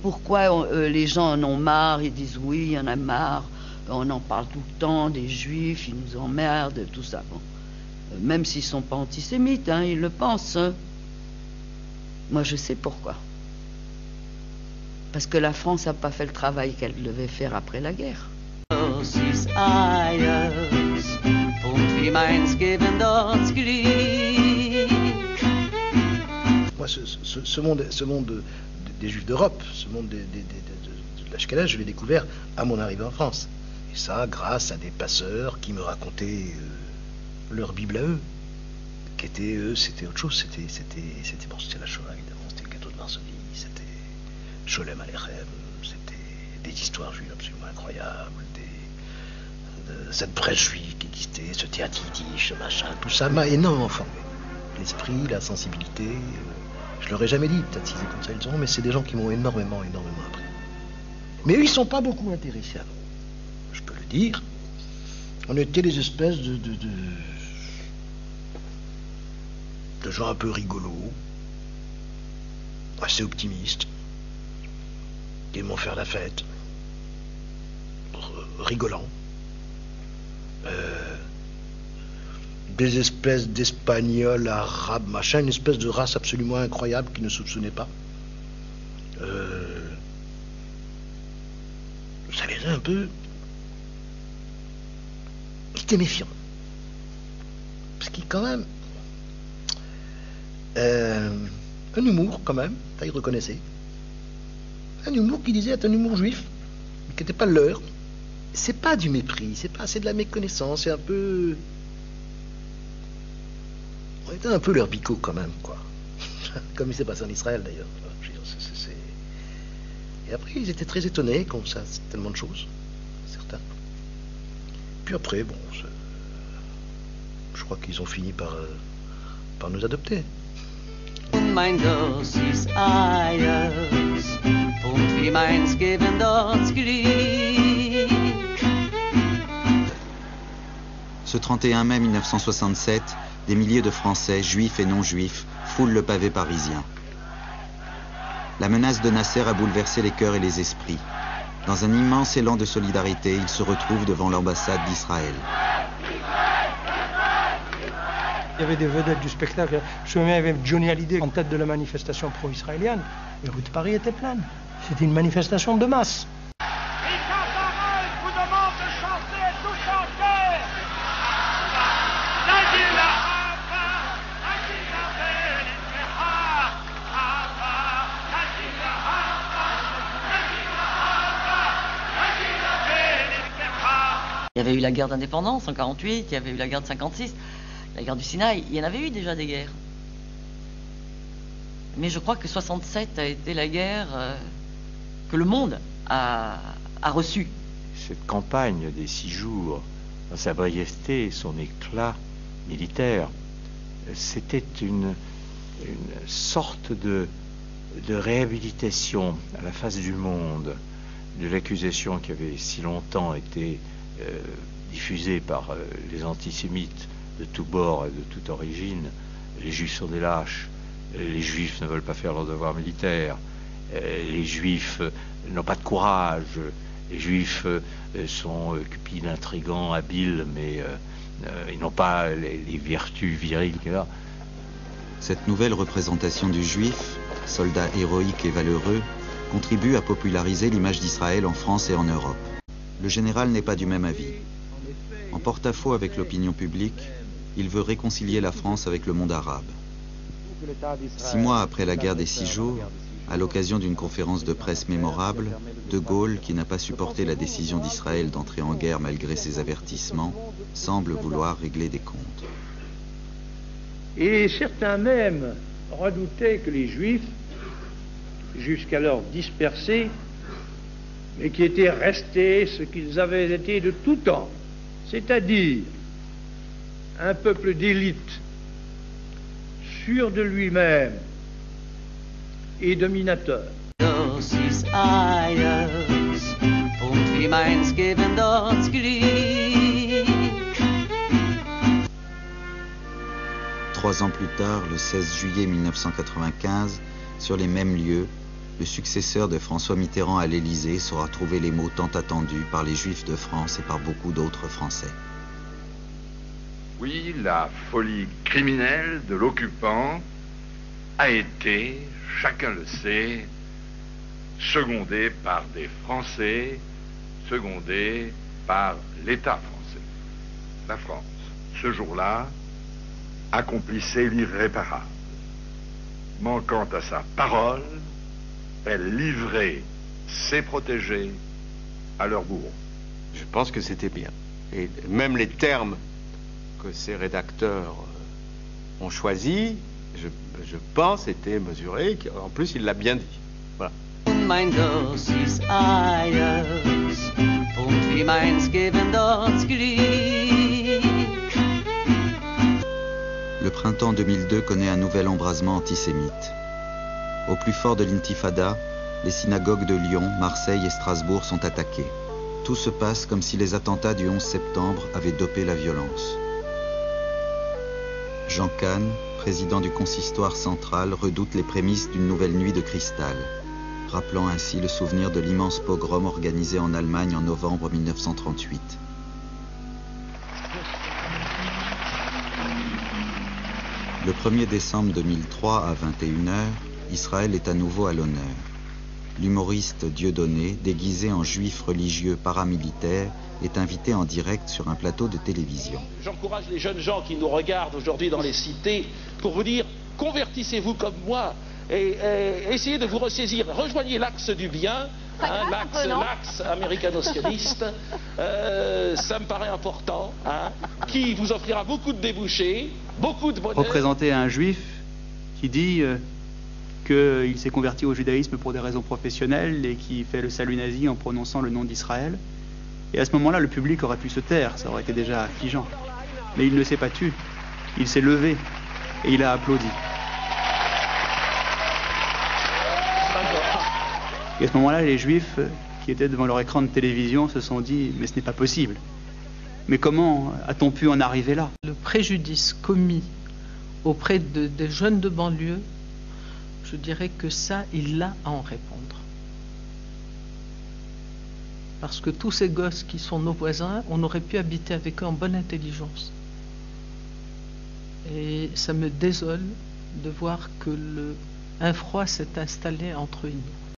pourquoi les gens en ont marre, ils disent oui, il y en a marre, on en parle tout le temps, des juifs, ils nous emmerdent, tout ça. Bon. Même s'ils ne sont pas antisémites, hein, ils le pensent. Hein. Moi, je sais pourquoi. Parce que la France n'a pas fait le travail qu'elle devait faire après la guerre. Moi, ce monde des Juifs d'Europe, ce monde de l'Ashkenaz, je l'ai découvert à mon arrivée en France. Et ça, grâce à des passeurs qui me racontaient leur Bible à eux, qui étaient, eux, c'était autre chose. C'était la Shoah, évidemment, c'était le ghetto de Varsovie, c'était Sholem Aleichem, c'était des histoires juives absolument incroyables, cette presse juive qui existait, ce théâtre yiddish, ce machin, tout ça m'a énormément formé. L'esprit, la sensibilité, je leur ai jamais dit, peut-être s'ils écoutent ça, ils diront, mais c'est des gens qui m'ont énormément appris. Mais eux, ils ne sont pas beaucoup intéressés à nous. Je peux le dire. On était des espèces de gens un peu rigolos, assez optimistes, qui aiment faire la fête, rigolants. Des espèces d'Espagnols, Arabes, machin, une espèce de race absolument incroyable qu'ils ne soupçonnaient pas. Ça les a un peu... Ils étaient méfiants. Parce qu'il y a quand même... un humour, quand même, ça, ils reconnaissaient. Un humour qui disait être un humour juif, mais qui n'était pas le leur. C'est pas du mépris, c'est de la méconnaissance, c'est un peu... On était un peu leur bico quand même, quoi. Comme il s'est passé en Israël, d'ailleurs. Et après, ils étaient très étonnés qu'on sache tellement de choses, certains. Puis après, bon, je crois qu'ils ont fini par nous adopter. Ce 31 mai 1967, des milliers de Français, juifs et non-juifs, foulent le pavé parisien. La menace de Nasser a bouleversé les cœurs et les esprits. Dans un immense élan de solidarité, ils se retrouvent devant l'ambassade d'Israël. Il y avait des vedettes du spectacle. Je me souviens, il y avait Johnny Hallyday en tête de la manifestation pro-israélienne. Les rues de Paris étaient pleines. C'était une manifestation de masse. Il y avait eu la guerre d'indépendance en 48, il y avait eu la guerre de 56, la guerre du Sinaï, il y en avait eu déjà des guerres. Mais je crois que 67 a été la guerre que le monde a reçue. Cette campagne des 6 jours, dans sa brièveté, son éclat militaire, c'était une sorte de réhabilitation à la face du monde de l'accusation qui avait si longtemps été diffusée par les antisémites de tous bords et de toute origine. Les juifs sont des lâches, les juifs ne veulent pas faire leur devoir militaire, les juifs n'ont pas de courage, les juifs sont cupides, intrigants, habiles, mais ils n'ont pas les vertus viriles qu'il a. Cette nouvelle représentation du juif, soldat héroïque et valeureux, contribue à populariser l'image d'Israël en France et en Europe. Le général n'est pas du même avis. En porte-à-faux avec l'opinion publique, il veut réconcilier la France avec le monde arabe. 6 mois après la guerre des 6 jours, à l'occasion d'une conférence de presse mémorable, De Gaulle, qui n'a pas supporté la décision d'Israël d'entrer en guerre malgré ses avertissements, semble vouloir régler des comptes. Et certains même redoutaient que les Juifs, jusqu'alors dispersés, mais qui étaient restés ce qu'ils avaient été de tout temps, c'est-à-dire un peuple d'élite, sûr de lui-même et dominateur. 3 ans plus tard, le 16 juillet 1995, sur les mêmes lieux, le successeur de François Mitterrand à l'Élysée saura trouver les mots tant attendus par les Juifs de France et par beaucoup d'autres Français. Oui, la folie criminelle de l'occupant a été, chacun le sait, secondée par des Français, secondée par l'État français. La France, ce jour-là, accomplissait l'irréparable. Manquant à sa parole, elle livrait ses protégés à leur bourreaux. Je pense que c'était bien. Et même les termes que ces rédacteurs ont choisis, je pense, étaient mesurés. En plus, il l'a bien dit. Voilà. Le printemps 2002 connaît un nouvel embrasement antisémite. Au plus fort de l'intifada, les synagogues de Lyon, Marseille et Strasbourg sont attaquées. Tout se passe comme si les attentats du 11 septembre avaient dopé la violence. Jean Kahn, président du consistoire central, redoute les prémices d'une nouvelle nuit de cristal, rappelant ainsi le souvenir de l'immense pogrom organisé en Allemagne en novembre 1938. Le 1er décembre 2003 à 21h, Israël est à nouveau à l'honneur. L'humoriste Dieudonné, déguisé en juif religieux paramilitaire, est invité en direct sur un plateau de télévision. J'encourage les jeunes gens qui nous regardent aujourd'hui dans les cités pour vous dire, convertissez-vous comme moi et essayez de vous ressaisir. Rejoignez l'axe du bien, hein, l'axe américano-sioniste. Ça me paraît important, hein, qui vous offrira beaucoup de débouchés, beaucoup de bonheur. Représenter un juif qui dit qu'il s'est converti au judaïsme pour des raisons professionnelles et qui fait le salut nazi en prononçant le nom d'Israël. Et à ce moment-là, le public aurait pu se taire, ça aurait été déjà affligeant. Mais il ne s'est pas tu, il s'est levé et il a applaudi. Et à ce moment-là, les Juifs qui étaient devant leur écran de télévision se sont dit « mais ce n'est pas possible ». Mais comment a-t-on pu en arriver là? Le préjudice commis auprès des jeunes de banlieue, je dirais que ça, il a à en répondre. Parce que tous ces gosses qui sont nos voisins, on aurait pu habiter avec eux en bonne intelligence. Et ça me désole de voir que un froid s'est installé entre nous.